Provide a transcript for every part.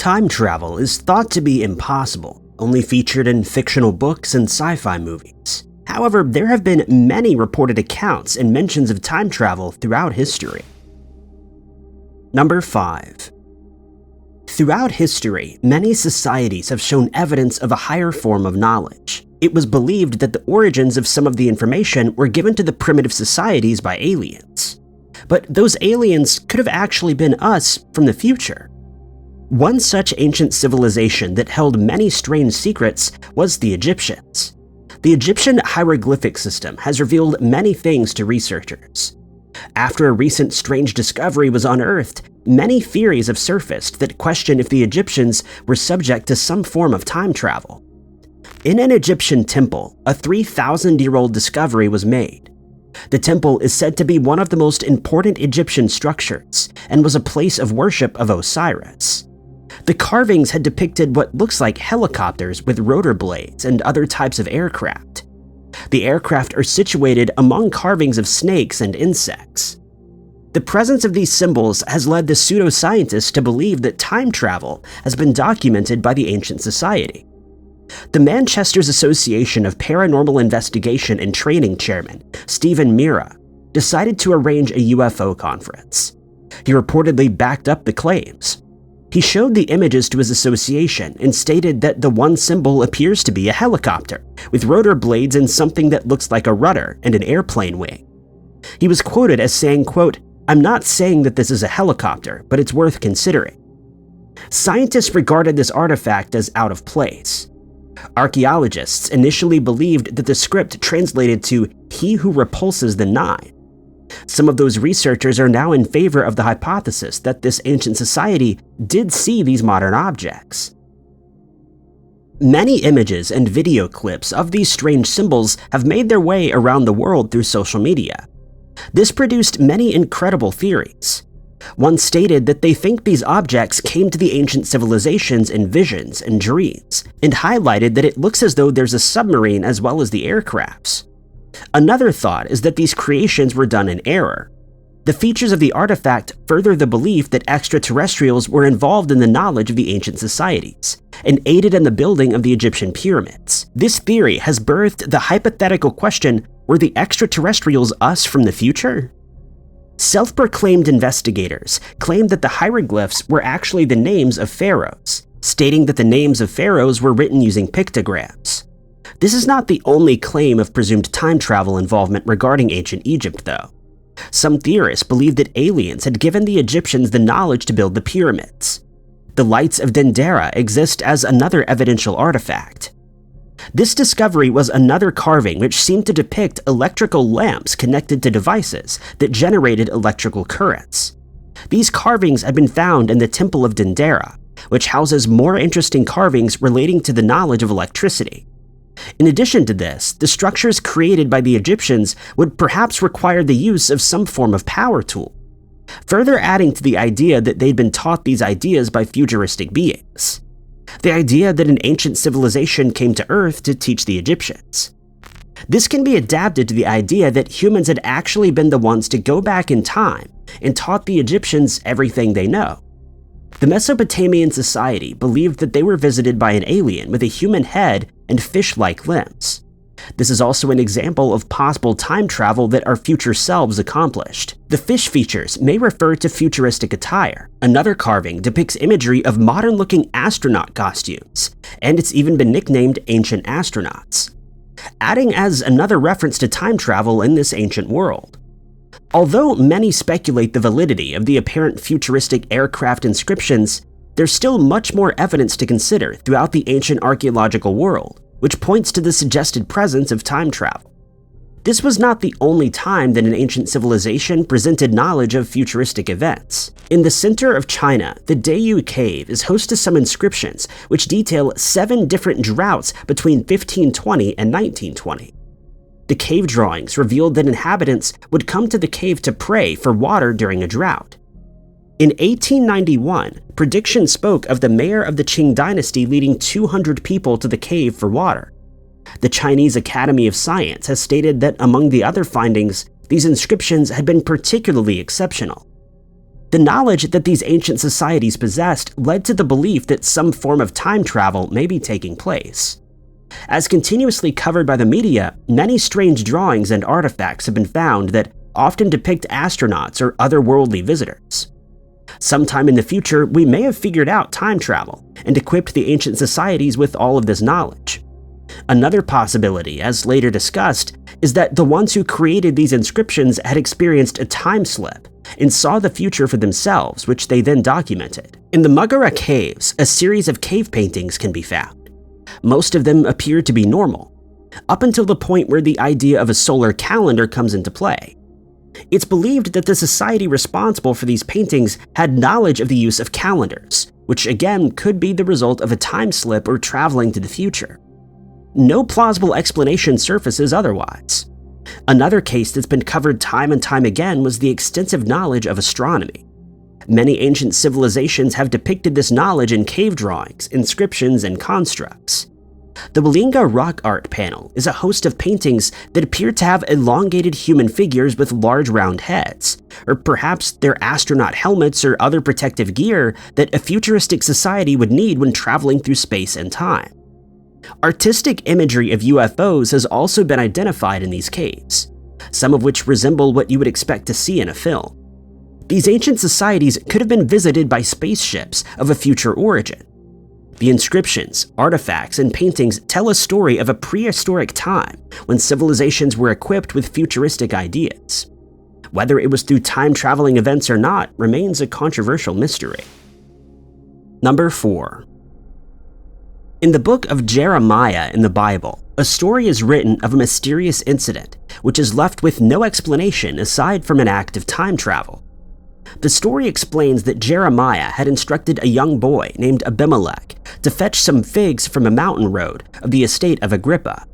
Time travel is thought to be impossible, only featured in fictional books and sci-fi movies. However, there have been many reported accounts and mentions of time travel throughout history. Number 5. Throughout history, many societies have shown evidence of a higher form of knowledge. It was believed that the origins of some of the information were given to the primitive societies by aliens. But those aliens could have actually been us from the future. One such ancient civilization that held many strange secrets was the Egyptians. The Egyptian hieroglyphic system has revealed many things to researchers. After a recent strange discovery was unearthed, many theories have surfaced that question if the Egyptians were subject to some form of time travel. In an Egyptian temple, a 3,000-year-old discovery was made. The temple is said to be one of the most important Egyptian structures and was a place of worship of Osiris. The carvings had depicted what looks like helicopters with rotor blades and other types of aircraft. The aircraft are situated among carvings of snakes and insects. The presence of these symbols has led the pseudoscientists to believe that time travel has been documented by the ancient society. The Manchester's Association of Paranormal Investigation and Training chairman, Stephen Mira, decided to arrange a UFO conference. He reportedly backed up the claims. He showed the images to his association and stated that the one symbol appears to be a helicopter, with rotor blades and something that looks like a rudder and an airplane wing. He was quoted as saying, quote, "I'm not saying that this is a helicopter, but it's worth considering." Scientists regarded this artifact as out of place. Archaeologists initially believed that the script translated to "he who repulses the nine." Some of those researchers are now in favor of the hypothesis that this ancient society did see these modern objects. Many images and video clips of these strange symbols have made their way around the world through social media. This produced many incredible theories. One stated that they think these objects came to the ancient civilizations in visions and dreams, and highlighted that it looks as though there's a submarine as well as the aircrafts. Another thought is that these creations were done in error. The features of the artifact further the belief that extraterrestrials were involved in the knowledge of the ancient societies, and aided in the building of the Egyptian pyramids. This theory has birthed the hypothetical question, were the extraterrestrials us from the future? Self-proclaimed investigators claimed that the hieroglyphs were actually the names of pharaohs, stating that the names of pharaohs were written using pictograms. This is not the only claim of presumed time travel involvement regarding ancient Egypt, though. Some theorists believe that aliens had given the Egyptians the knowledge to build the pyramids. The lights of Dendera exist as another evidential artifact. This discovery was another carving which seemed to depict electrical lamps connected to devices that generated electrical currents. These carvings have been found in the Temple of Dendera, which houses more interesting carvings relating to the knowledge of electricity. In addition to this, the structures created by the Egyptians would perhaps require the use of some form of power tool, further adding to the idea that they'd been taught these ideas by futuristic beings. The idea that an ancient civilization came to Earth to teach the Egyptians. This can be adapted to the idea that humans had actually been the ones to go back in time and taught the Egyptians everything they know. The Mesopotamian society believed that they were visited by an alien with a human head and fish-like limbs. This is also an example of possible time travel that our future selves accomplished. The fish features may refer to futuristic attire. Another carving depicts imagery of modern-looking astronaut costumes, and it's even been nicknamed Ancient Astronauts, adding as another reference to time travel in this ancient world. Although many speculate the validity of the apparent futuristic aircraft inscriptions, there's still much more evidence to consider throughout the ancient archaeological world, which points to the suggested presence of time travel. This was not the only time that an ancient civilization presented knowledge of futuristic events. In the center of China, the Dayu Cave is host to some inscriptions which detail 7 different droughts between 1520 and 1920. The cave drawings revealed that inhabitants would come to the cave to pray for water during a drought. In 1891, predictions spoke of the mayor of the Qing dynasty leading 200 people to the cave for water. The Chinese Academy of Science has stated that among the other findings, these inscriptions had been particularly exceptional. The knowledge that these ancient societies possessed led to the belief that some form of time travel may be taking place. As continuously covered by the media, many strange drawings and artifacts have been found that often depict astronauts or otherworldly visitors. Sometime in the future, we may have figured out time travel and equipped the ancient societies with all of this knowledge. Another possibility, as later discussed, is that the ones who created these inscriptions had experienced a time slip and saw the future for themselves, which they then documented. In the Muggara Caves, a series of cave paintings can be found. Most of them appear to be normal, up until the point where the idea of a solar calendar comes into play. It's believed that the society responsible for these paintings had knowledge of the use of calendars, which again could be the result of a time slip or traveling to the future. No plausible explanation surfaces otherwise. Another case that's been covered time and time again was the extensive knowledge of astronomy. Many ancient civilizations have depicted this knowledge in cave drawings, inscriptions, and constructs. The Walinga rock art panel is a host of paintings that appear to have elongated human figures with large round heads, or perhaps they're astronaut helmets or other protective gear that a futuristic society would need when traveling through space and time. Artistic imagery of UFOs has also been identified in these caves, some of which resemble what you would expect to see in a film. These ancient societies could have been visited by spaceships of a future origin. The inscriptions, artifacts, and paintings tell a story of a prehistoric time when civilizations were equipped with futuristic ideas. Whether it was through time-traveling events or not remains a controversial mystery. Number 4. In the book of Jeremiah in the Bible, a story is written of a mysterious incident which is left with no explanation aside from an act of time travel. The story explains that Jeremiah had instructed a young boy named Abimelech to fetch some figs from a mountain road of the estate of Agrippa.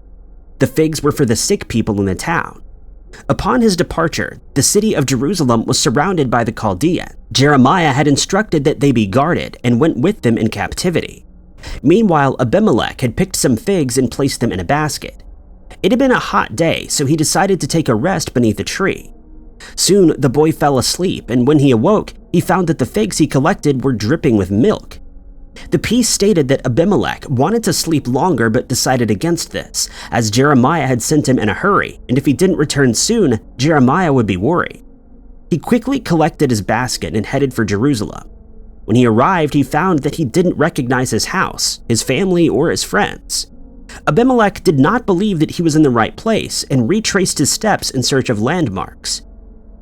The figs were for the sick people in the town. Upon his departure, the city of Jerusalem was surrounded by the Chaldeans. Jeremiah had instructed that they be guarded and went with them in captivity. Meanwhile, Abimelech had picked some figs and placed them in a basket. It had been a hot day, so he decided to take a rest beneath a tree. Soon, the boy fell asleep, and when he awoke, he found that the figs he collected were dripping with milk. The piece stated that Abimelech wanted to sleep longer but decided against this, as Jeremiah had sent him in a hurry, and if he didn't return soon, Jeremiah would be worried. He quickly collected his basket and headed for Jerusalem. When he arrived, he found that he didn't recognize his house, his family, or his friends. Abimelech did not believe that he was in the right place and retraced his steps in search of landmarks.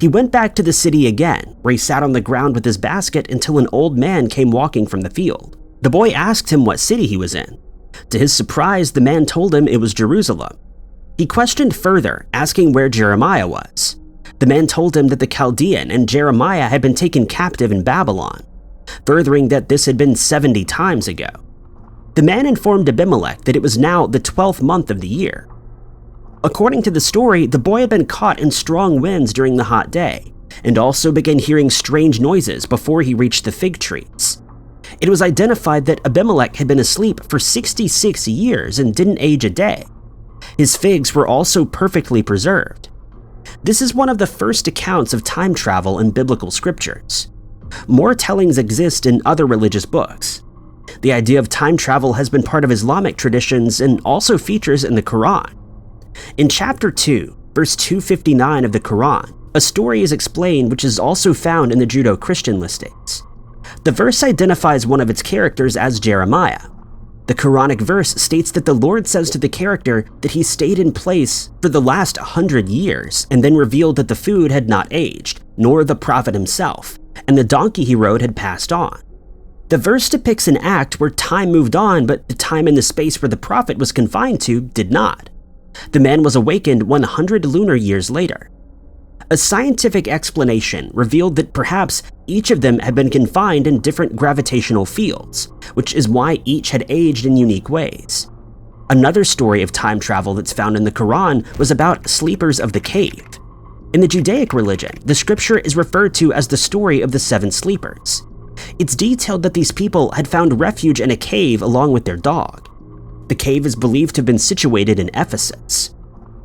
He went back to the city again, where he sat on the ground with his basket until an old man came walking from the field. The boy asked him what city he was in. To his surprise, the man told him it was Jerusalem. He questioned further, asking where Jeremiah was. The man told him that the Chaldean and Jeremiah had been taken captive in Babylon, furthering that this had been 70 times ago. The man informed Abimelech that it was now the 12th month of the year. According to the story, the boy had been caught in strong winds during the hot day, and also began hearing strange noises before he reached the fig trees. It was identified that Abimelech had been asleep for 66 years and didn't age a day. His figs were also perfectly preserved. This is one of the first accounts of time travel in biblical scriptures. More tellings exist in other religious books. The idea of time travel has been part of Islamic traditions and also features in the Quran. In chapter 2, verse 259 of the Quran, a story is explained which is also found in the Judeo-Christian listings. The verse identifies one of its characters as Jeremiah. The Quranic verse states that the Lord says to the character that he stayed in place for the last 100 years and then revealed that the food had not aged, nor the prophet himself, and the donkey he rode had passed on. The verse depicts an act where time moved on, but the time and the space where the prophet was confined to did not. The man was awakened 100 lunar years later. A scientific explanation revealed that perhaps each of them had been confined in different gravitational fields, which is why each had aged in unique ways. Another story of time travel that's found in the Quran was about sleepers of the cave. In the Judaic religion, the scripture is referred to as the story of the 7 sleepers. It's detailed that these people had found refuge in a cave along with their dog. The cave is believed to have been situated in Ephesus.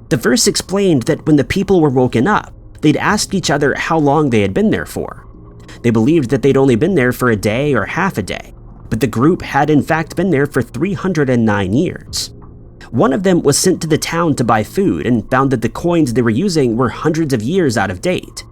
The verse explained that when the people were woken up, they'd asked each other how long they had been there for. They believed that they'd only been there for a day or half a day, but the group had in fact been there for 309 years. One of them was sent to the town to buy food and found that the coins they were using were hundreds of years out of date.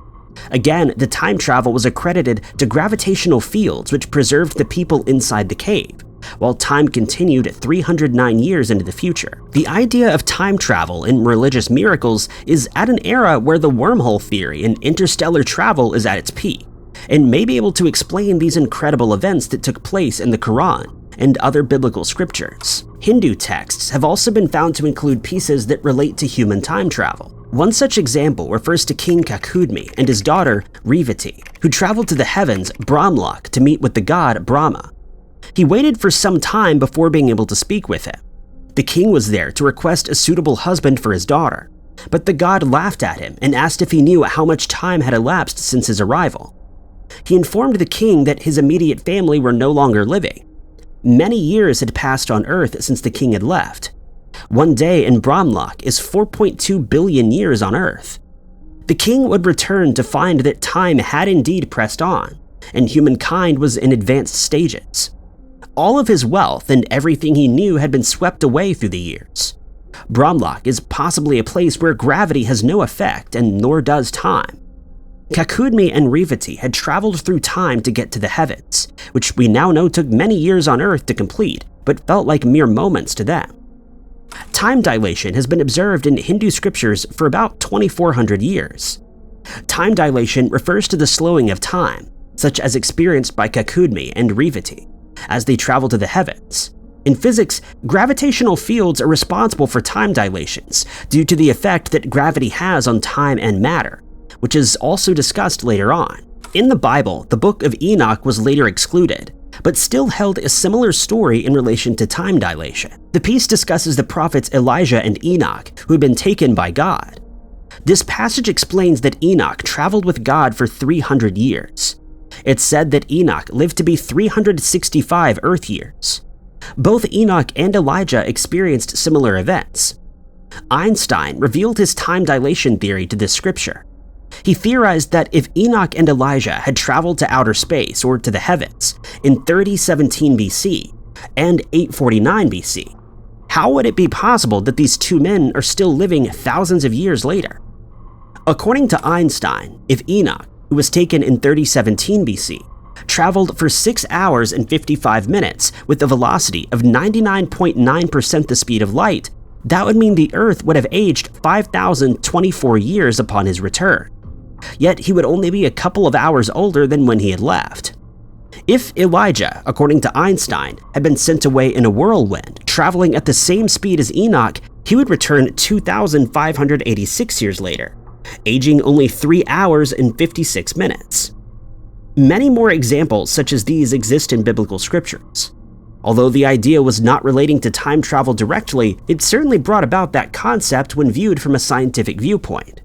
Again, the time travel was accredited to gravitational fields which preserved the people inside the cave, while time continued 309 years into the future. The idea of time travel in religious miracles is at an era where the wormhole theory and interstellar travel is at its peak, and may be able to explain these incredible events that took place in the Quran and other biblical scriptures. Hindu texts have also been found to include pieces that relate to human time travel. One such example refers to King Kakudmi and his daughter Revati, who traveled to the heavens, Brahmlock, to meet with the god Brahma. He waited for some time before being able to speak with him. The king was there to request a suitable husband for his daughter, but the god laughed at him and asked if he knew how much time had elapsed since his arrival. He informed the king that his immediate family were no longer living. Many years had passed on Earth since the king had left. One day in Brahmlock is 4.2 billion years on Earth. The king would return to find that time had indeed pressed on, and humankind was in advanced stages. All of his wealth and everything he knew had been swept away through the years. Brahmlock is possibly a place where gravity has no effect, and nor does time. Kakudmi and Revati had traveled through time to get to the heavens, which we now know took many years on Earth to complete, but felt like mere moments to them. Time dilation has been observed in Hindu scriptures for about 2,400 years. Time dilation refers to the slowing of time, such as experienced by Kakudmi and Revati, as they travel to the heavens. In physics, gravitational fields are responsible for time dilations due to the effect that gravity has on time and matter, which is also discussed later on. In the Bible, the Book of Enoch was later excluded, but still held a similar story in relation to time dilation. The piece discusses the prophets Elijah and Enoch, who had been taken by God. This passage explains that Enoch traveled with God for 300 years. It's said that Enoch lived to be 365 Earth years. Both Enoch and Elijah experienced similar events. Einstein revealed his time dilation theory to this scripture. He theorized that if Enoch and Elijah had traveled to outer space or to the heavens in 3017 BC and 849 BC, how would it be possible that these two men are still living thousands of years later? According to Einstein, if Enoch, who was taken in 3017 BC, traveled for 6 hours and 55 minutes with a velocity of 99.9% the speed of light, that would mean the Earth would have aged 5,024 years upon his return. Yet he would only be a couple of hours older than when he had left. If Elijah, according to Einstein, had been sent away in a whirlwind, traveling at the same speed as Enoch, he would return 2,586 years later, aging only 3 hours and 56 minutes. Many more examples such as these exist in biblical scriptures. Although the idea was not relating to time travel directly, it certainly brought about that concept when viewed from a scientific viewpoint.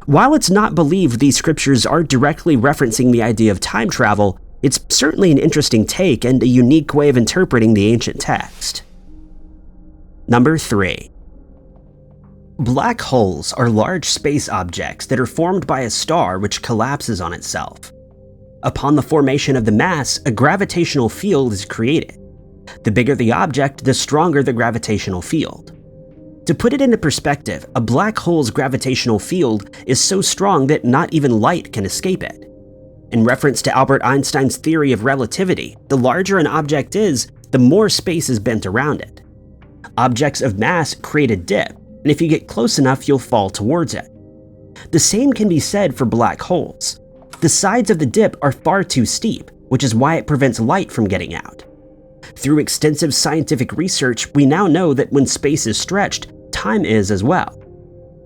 While it's not believed these scriptures are directly referencing the idea of time travel, it's certainly an interesting take and a unique way of interpreting the ancient text. Number 3. Black holes are large space objects that are formed by a star which collapses on itself. Upon the formation of the mass, a gravitational field is created. The bigger the object, the stronger the gravitational field. To put it into perspective, a black hole's gravitational field is so strong that not even light can escape it. In reference to Albert Einstein's theory of relativity, the larger an object is, the more space is bent around it. Objects of mass create a dip, and if you get close enough, you'll fall towards it. The same can be said for black holes. The sides of the dip are far too steep, which is why it prevents light from getting out. Through extensive scientific research, we now know that when space is stretched, time is as well.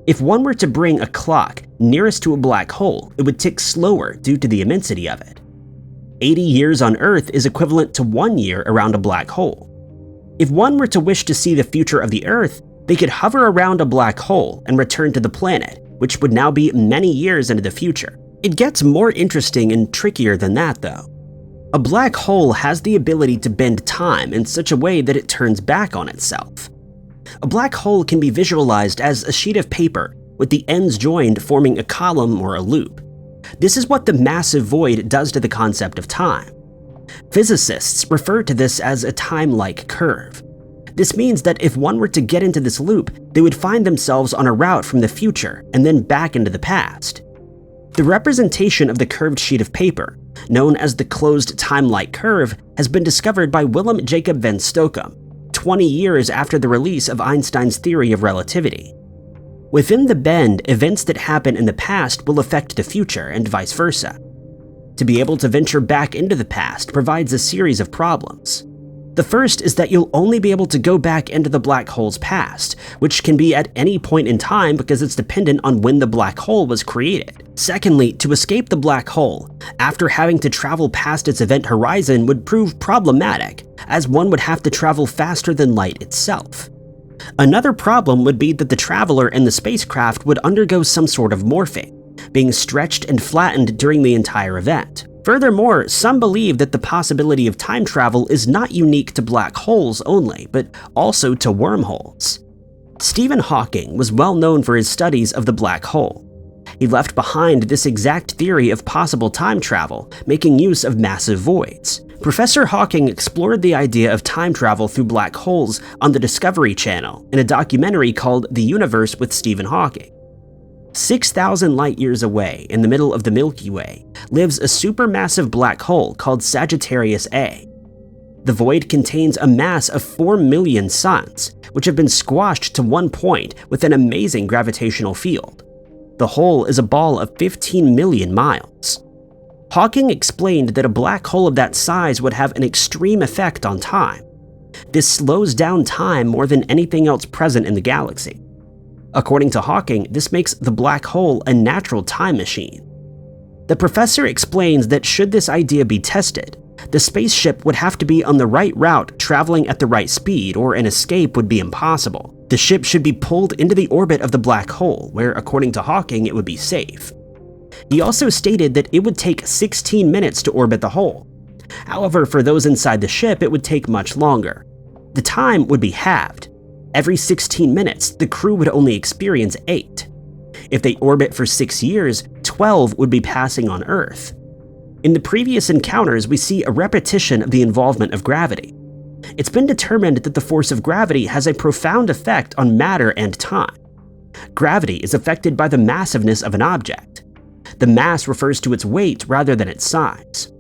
If one were to bring a clock nearest to a black hole, it would tick slower due to the immensity of it. 80 years on Earth is equivalent to 1 year around a black hole. If one were to wish to see the future of the Earth, they could hover around a black hole and return to the planet, which would now be many years into the future. It gets more interesting and trickier than that, though. A black hole has the ability to bend time in such a way that it turns back on itself. A black hole can be visualized as a sheet of paper with the ends joined forming a column or a loop. This is what the massive void does to the concept of time. Physicists refer to this as a time-like curve. This means that if one were to get into this loop, they would find themselves on a route from the future and then back into the past. The representation of the curved sheet of paper, known as the closed time-like curve, has been discovered by Willem Jacob van Stokhem, 20 years after the release of Einstein's theory of relativity. Within the bend, events that happen in the past will affect the future and vice versa. To be able to venture back into the past provides a series of problems. The first is that you'll only be able to go back into the black hole's past, which can be at any point in time because it's dependent on when the black hole was created. Secondly, to escape the black hole, after having to travel past its event horizon would prove problematic, as one would have to travel faster than light itself. Another problem would be that the traveler and the spacecraft would undergo some sort of morphing, being stretched and flattened during the entire event. Furthermore, some believe that the possibility of time travel is not unique to black holes only, but also to wormholes. Stephen Hawking was well known for his studies of the black hole. He left behind this exact theory of possible time travel, making use of massive voids. Professor Hawking explored the idea of time travel through black holes on the Discovery Channel in a documentary called The Universe with Stephen Hawking. 6,000 light-years away, in the middle of the Milky Way, lives a supermassive black hole called Sagittarius A. The void contains a mass of 4 million suns, which have been squashed to one point with an amazing gravitational field. The hole is a ball of 15 million miles. Hawking explained that a black hole of that size would have an extreme effect on time. This slows down time more than anything else present in the galaxy. According to Hawking, this makes the black hole a natural time machine. The professor explains that should this idea be tested, the spaceship would have to be on the right route traveling at the right speed, or an escape would be impossible. The ship should be pulled into the orbit of the black hole, where according to Hawking it would be safe. He also stated that it would take 16 minutes to orbit the hole. However, for those inside the ship it would take much longer. The time would be halved. Every 16 minutes, the crew would only experience 8. If they orbit for 6 years, 12 would be passing on Earth. In the previous encounters, we see a repetition of the involvement of gravity. It's been determined that the force of gravity has a profound effect on matter and time. Gravity is affected by the massiveness of an object. The mass refers to its weight rather than its size.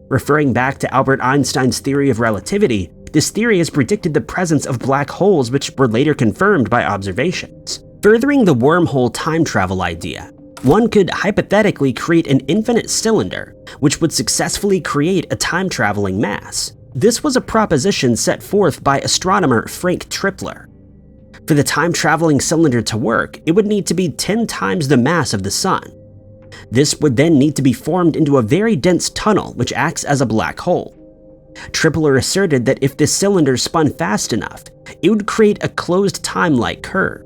Referring back to Albert Einstein's theory of relativity, this theory has predicted the presence of black holes, which were later confirmed by observations. Furthering the wormhole time travel idea, one could hypothetically create an infinite cylinder, which would successfully create a time-traveling mass. This was a proposition set forth by astronomer Frank Tripler. For the time-traveling cylinder to work, it would need to be 10 times the mass of the Sun. This would then need to be formed into a very dense tunnel which acts as a black hole. Tripler asserted that if this cylinder spun fast enough, it would create a closed time-like curve.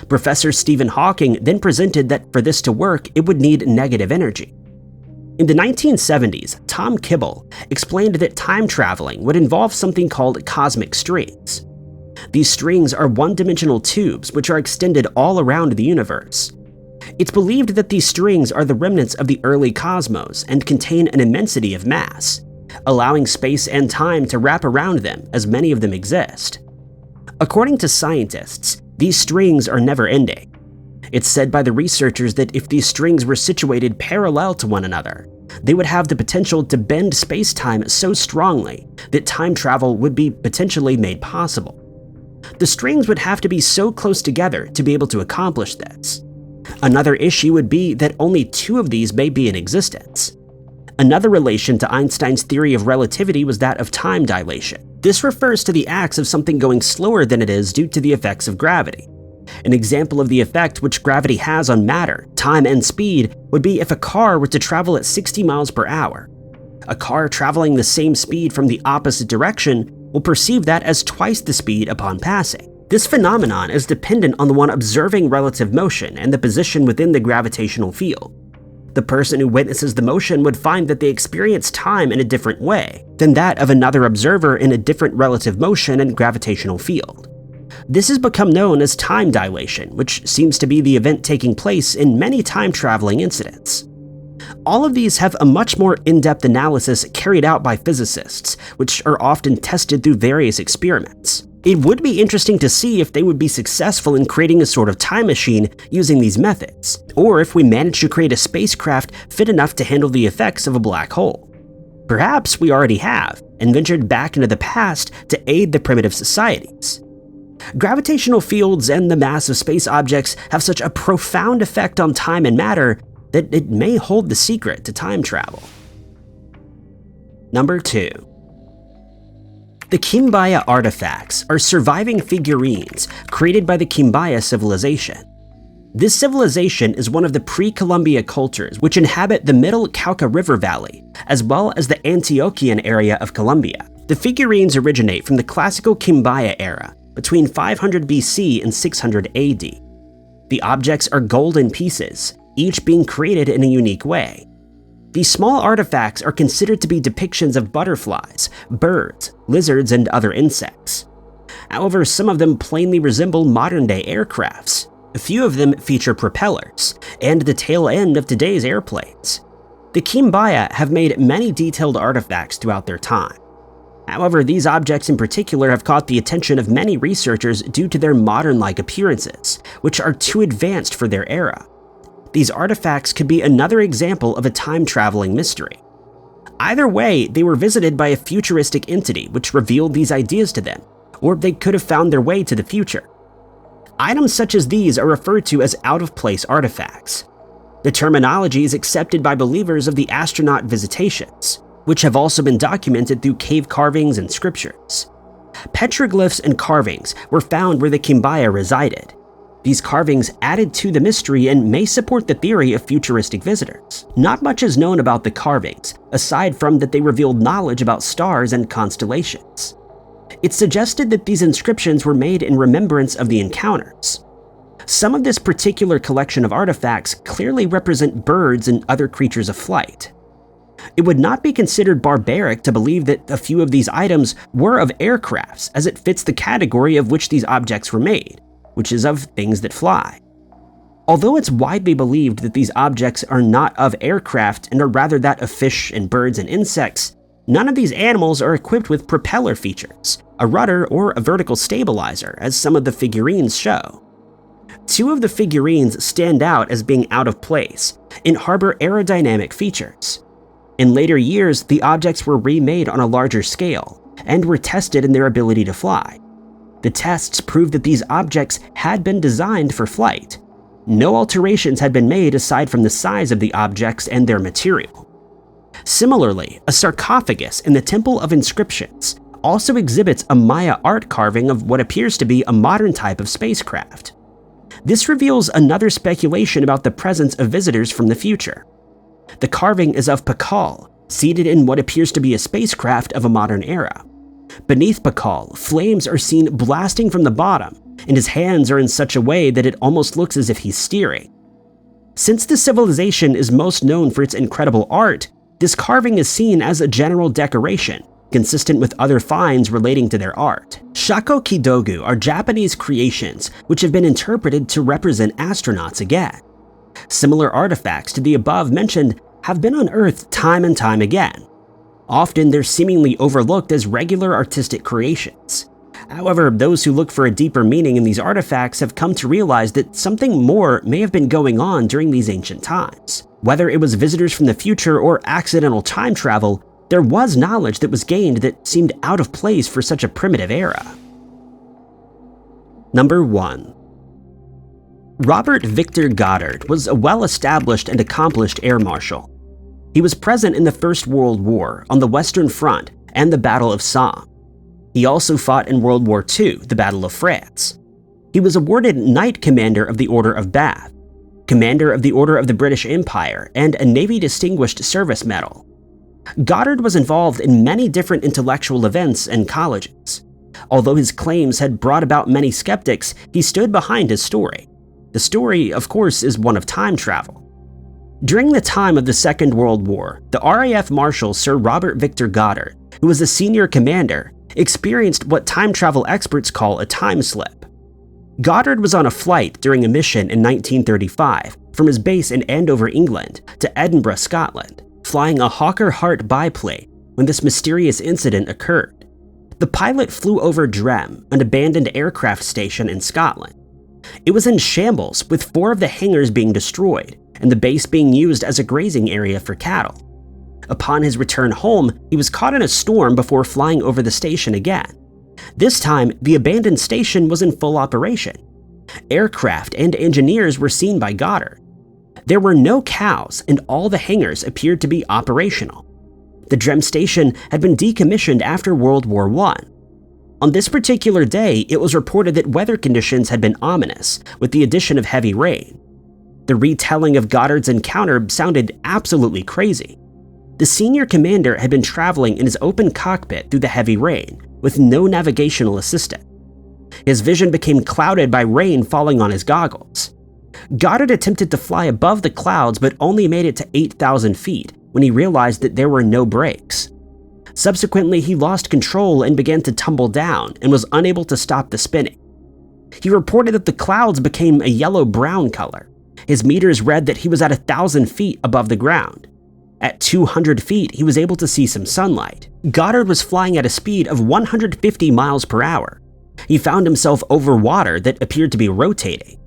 Professor Stephen Hawking then presented that for this to work, it would need negative energy. In the 1970s, Tom Kibble explained that time traveling would involve something called cosmic strings. These strings are one-dimensional tubes which are extended all around the universe. It's believed that these strings are the remnants of the early cosmos and contain an immensity of mass, allowing space and time to wrap around them as many of them exist. According to scientists, these strings are never-ending. It's said by the researchers that if these strings were situated parallel to one another, they would have the potential to bend space-time so strongly that time travel would be potentially made possible. The strings would have to be so close together to be able to accomplish this. Another issue would be that only 2 of these may be in existence. Another relation to Einstein's theory of relativity was that of time dilation. This refers to the acts of something going slower than it is due to the effects of gravity. An example of the effect which gravity has on matter, time, and speed would be if a car were to travel at 60 miles per hour. A car traveling the same speed from the opposite direction will perceive that as twice the speed upon passing. This phenomenon is dependent on the one observing relative motion and the position within the gravitational field. The person who witnesses the motion would find that they experience time in a different way than that of another observer in a different relative motion and gravitational field. This has become known as time dilation, which seems to be the event taking place in many time-traveling incidents. All of these have a much more in-depth analysis carried out by physicists, which are often tested through various experiments. It would be interesting to see if they would be successful in creating a sort of time machine using these methods, or if we manage to create a spacecraft fit enough to handle the effects of a black hole. Perhaps we already have, and ventured back into the past to aid the primitive societies. Gravitational fields and the mass of space objects have such a profound effect on time and matter that it may hold the secret to time travel. Number 2. The Kimbaya artifacts are surviving figurines created by the Kimbaya civilization. This civilization is one of the pre-Columbia cultures which inhabit the middle Cauca River Valley, as well as the Antiochian area of Colombia. The figurines originate from the classical Kimbaya era, between 500 BC and 600 AD. The objects are golden pieces, each being created in a unique way. These small artifacts are considered to be depictions of butterflies, birds, lizards, and other insects. However, some of them plainly resemble modern-day aircrafts. A few of them feature propellers, and the tail end of today's airplanes. The Kimbaya have made many detailed artifacts throughout their time. However, these objects in particular have caught the attention of many researchers due to their modern-like appearances, which are too advanced for their era. These artifacts could be another example of a time-traveling mystery. Either way, they were visited by a futuristic entity which revealed these ideas to them, or they could have found their way to the future. Items such as these are referred to as out-of-place artifacts. The terminology is accepted by believers of the astronaut visitations, which have also been documented through cave carvings and scriptures. Petroglyphs and carvings were found where the Kimbaya resided. These carvings added to the mystery and may support the theory of futuristic visitors. Not much is known about the carvings, aside from that they revealed knowledge about stars and constellations. It's suggested that these inscriptions were made in remembrance of the encounters. Some of this particular collection of artifacts clearly represent birds and other creatures of flight. It would not be considered barbaric to believe that a few of these items were of aircrafts, as it fits the category of which these objects were made, which is of things that fly. Although it's widely believed that these objects are not of aircraft and are rather that of fish and birds and insects, none of these animals are equipped with propeller features, a rudder, or a vertical stabilizer, as some of the figurines show. Two of the figurines stand out as being out of place and harbor aerodynamic features. In later years, the objects were remade on a larger scale and were tested in their ability to fly. The tests proved that these objects had been designed for flight. No alterations had been made aside from the size of the objects and their material. Similarly, a sarcophagus in the Temple of Inscriptions also exhibits a Maya art carving of what appears to be a modern type of spacecraft. This reveals another speculation about the presence of visitors from the future. The carving is of Pakal, seated in what appears to be a spacecraft of a modern era. Beneath Pakal, flames are seen blasting from the bottom, and his hands are in such a way that it almost looks as if he's steering. Since the civilization is most known for its incredible art, this carving is seen as a general decoration, consistent with other finds relating to their art. Shako Kidogu are Japanese creations which have been interpreted to represent astronauts again. Similar artifacts to the above mentioned have been unearthed time and time again. Often they're seemingly overlooked as regular artistic creations. However, those who look for a deeper meaning in these artifacts have come to realize that something more may have been going on during these ancient times. Whether it was visitors from the future or accidental time travel, there was knowledge that was gained that seemed out of place for such a primitive era. Number 1. Robert Victor Goddard was a well-established and accomplished air marshal. He was present in the First World War on the Western Front and the Battle of Somme. He also fought in World War II, the Battle of France. He was awarded Knight Commander of the Order of Bath, Commander of the Order of the British Empire, and a Navy Distinguished Service Medal. Goddard was involved in many different intellectual events and colleges. Although his claims had brought about many skeptics, he stood behind his story. The story, of course, is one of time travel. During the time of the Second World War, the RAF Marshal Sir Robert Victor Goddard, who was a senior commander, experienced what time travel experts call a time slip. Goddard was on a flight during a mission in 1935, from his base in Andover, England, to Edinburgh, Scotland, flying a Hawker Hart biplane when this mysterious incident occurred. The pilot flew over Drem, an abandoned aircraft station in Scotland. It was in shambles, with 4 of the hangars being destroyed and the base being used as a grazing area for cattle. Upon his return home, he was caught in a storm before flying over the station again. This time, the abandoned station was in full operation. Aircraft and engineers were seen by Goddard. There were no cows, and all the hangars appeared to be operational. The Drem station had been decommissioned after World War I. On this particular day, it was reported that weather conditions had been ominous, with the addition of heavy rain. The retelling of Goddard's encounter sounded absolutely crazy. The senior commander had been traveling in his open cockpit through the heavy rain, with no navigational assistant. His vision became clouded by rain falling on his goggles. Goddard attempted to fly above the clouds but only made it to 8,000 feet when he realized that there were no brakes. Subsequently, he lost control and began to tumble down and was unable to stop the spinning. He reported that the clouds became a yellow-brown color. His meters read that he was at 1,000 feet above the ground. At 200 feet, he was able to see some sunlight. Goddard was flying at a speed of 150 miles per hour. He found himself over water that appeared to be rotating.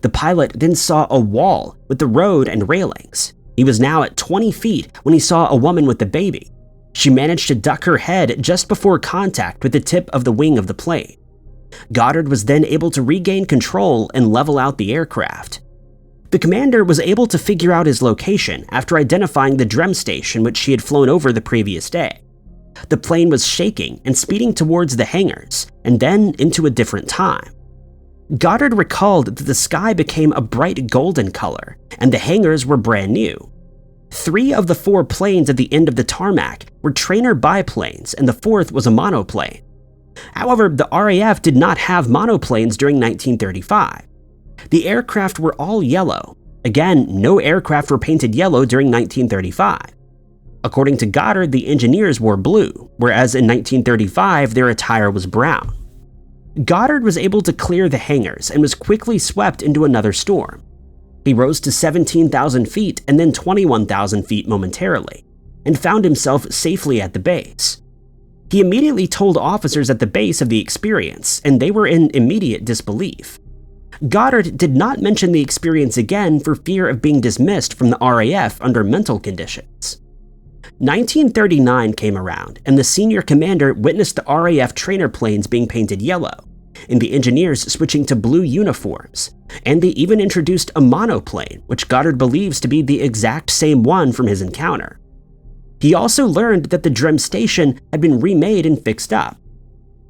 The pilot then saw a wall with the road and railings. He was now at 20 feet when he saw a woman with a baby. She managed to duck her head just before contact with the tip of the wing of the plane. Goddard was then able to regain control and level out the aircraft. The commander was able to figure out his location after identifying the Drem station which she had flown over the previous day. The plane was shaking and speeding towards the hangars, and then into a different time. Goddard recalled that the sky became a bright golden color, and the hangars were brand new. 3 of the 4 planes at the end of the tarmac were trainer biplanes, and the 4th was a monoplane. However, the RAF did not have monoplanes during 1935. The aircraft were all yellow. Again, no aircraft were painted yellow during 1935. According to Goddard, the engineers wore blue, whereas in 1935 their attire was brown. Goddard was able to clear the hangars and was quickly swept into another storm. He rose to 17,000 feet and then 21,000 feet momentarily, and found himself safely at the base. He immediately told officers at the base of the experience, and they were in immediate disbelief. Goddard did not mention the experience again for fear of being dismissed from the RAF under mental conditions. 1939 came around, and the senior commander witnessed the RAF trainer planes being painted yellow, and the engineers switching to blue uniforms, and they even introduced a monoplane, which Goddard believes to be the exact same one from his encounter. He also learned that the Drem station had been remade and fixed up.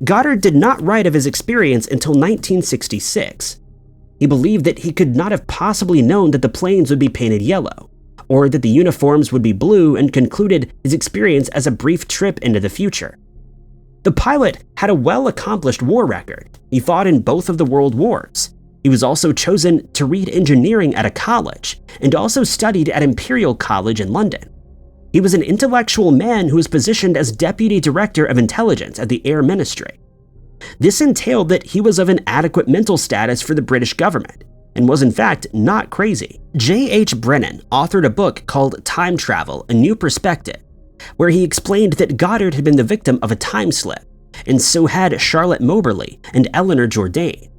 Goddard did not write of his experience until 1966. He believed that he could not have possibly known that the planes would be painted yellow, or that the uniforms would be blue, and concluded his experience as a brief trip into the future. The pilot had a well-accomplished war record. He fought in both of the world wars. He was also chosen to read engineering at a college, and also studied at Imperial College in London. He was an intellectual man who was positioned as Deputy Director of Intelligence at the Air Ministry. This entailed that he was of an adequate mental status for the British government, and was in fact not crazy. J.H. Brennan authored a book called Time Travel: A New Perspective, where he explained that Goddard had been the victim of a time slip, and so had Charlotte Moberly and Eleanor Jourdain.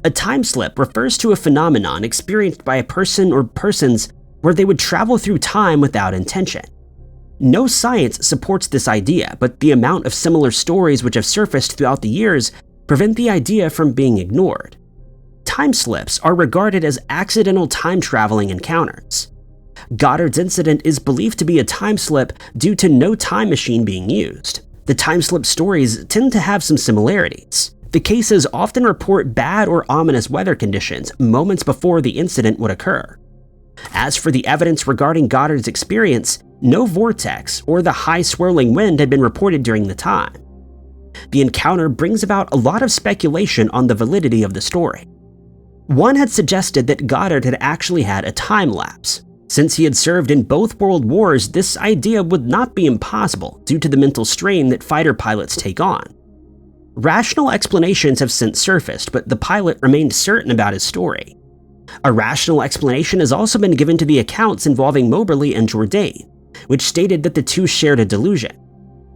A time slip refers to a phenomenon experienced by a person or persons where they would travel through time without intention. No science supports this idea, but the amount of similar stories which have surfaced throughout the years prevent the idea from being ignored. Time slips are regarded as accidental time-traveling encounters. Goddard's incident is believed to be a time slip due to no time machine being used. The time slip stories tend to have some similarities. The cases often report bad or ominous weather conditions moments before the incident would occur. As for the evidence regarding Goddard's experience, no vortex or the high swirling wind had been reported during the time. The encounter brings about a lot of speculation on the validity of the story. One had suggested that Goddard had actually had a time lapse. Since he had served in both world wars, this idea would not be impossible due to the mental strain that fighter pilots take on. Rational explanations have since surfaced, but the pilot remained certain about his story. A rational explanation has also been given to the accounts involving Moberly and Jourdain, which stated that the two shared a delusion.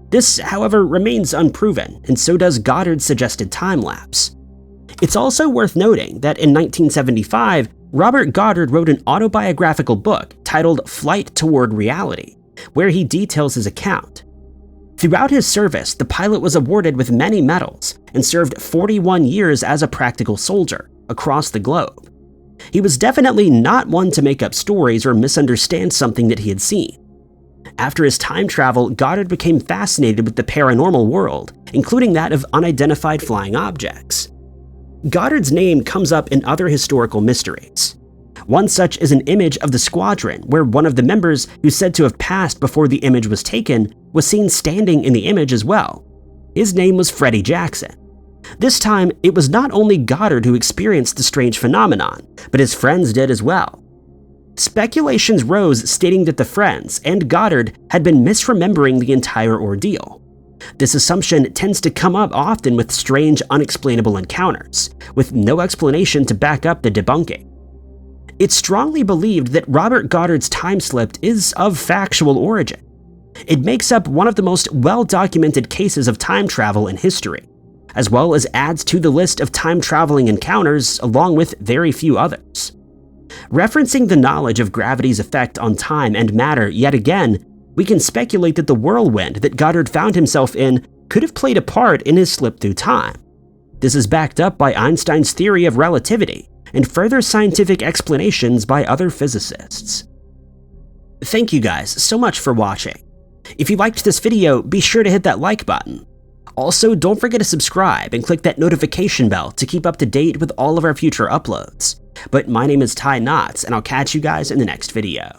This, however, remains unproven, and so does Goddard's suggested time-lapse. It's also worth noting that in 1975, Robert Goddard wrote an autobiographical book titled Flight Toward Reality, where he details his account. Throughout his service, the pilot was awarded with many medals and served 41 years as a practical soldier across the globe. He was definitely not one to make up stories or misunderstand something that he had seen. After his time travel, Goddard became fascinated with the paranormal world, including that of unidentified flying objects. Goddard's name comes up in other historical mysteries. One such is an image of the squadron where one of the members who's said to have passed before the image was taken was seen standing in the image as well. His name was Freddie Jackson. This time, it was not only Goddard who experienced the strange phenomenon, but his friends did as well. Speculations rose stating that the friends and Goddard had been misremembering the entire ordeal. This assumption tends to come up often with strange, unexplainable encounters, with no explanation to back up the debunking. It's strongly believed that Robert Goddard's time slip is of factual origin. It makes up one of the most well-documented cases of time travel in history, as well as adds to the list of time-traveling encounters along with very few others. Referencing the knowledge of gravity's effect on time and matter yet again, we can speculate that the whirlwind that Goddard found himself in could have played a part in his slip through time. This is backed up by Einstein's theory of relativity and further scientific explanations by other physicists. Thank you guys so much for watching. If you liked this video, be sure to hit that like button. Also, don't forget to subscribe and click that notification bell to keep up to date with all of our future uploads. But my name is Ty Knotts, and I'll catch you guys in the next video.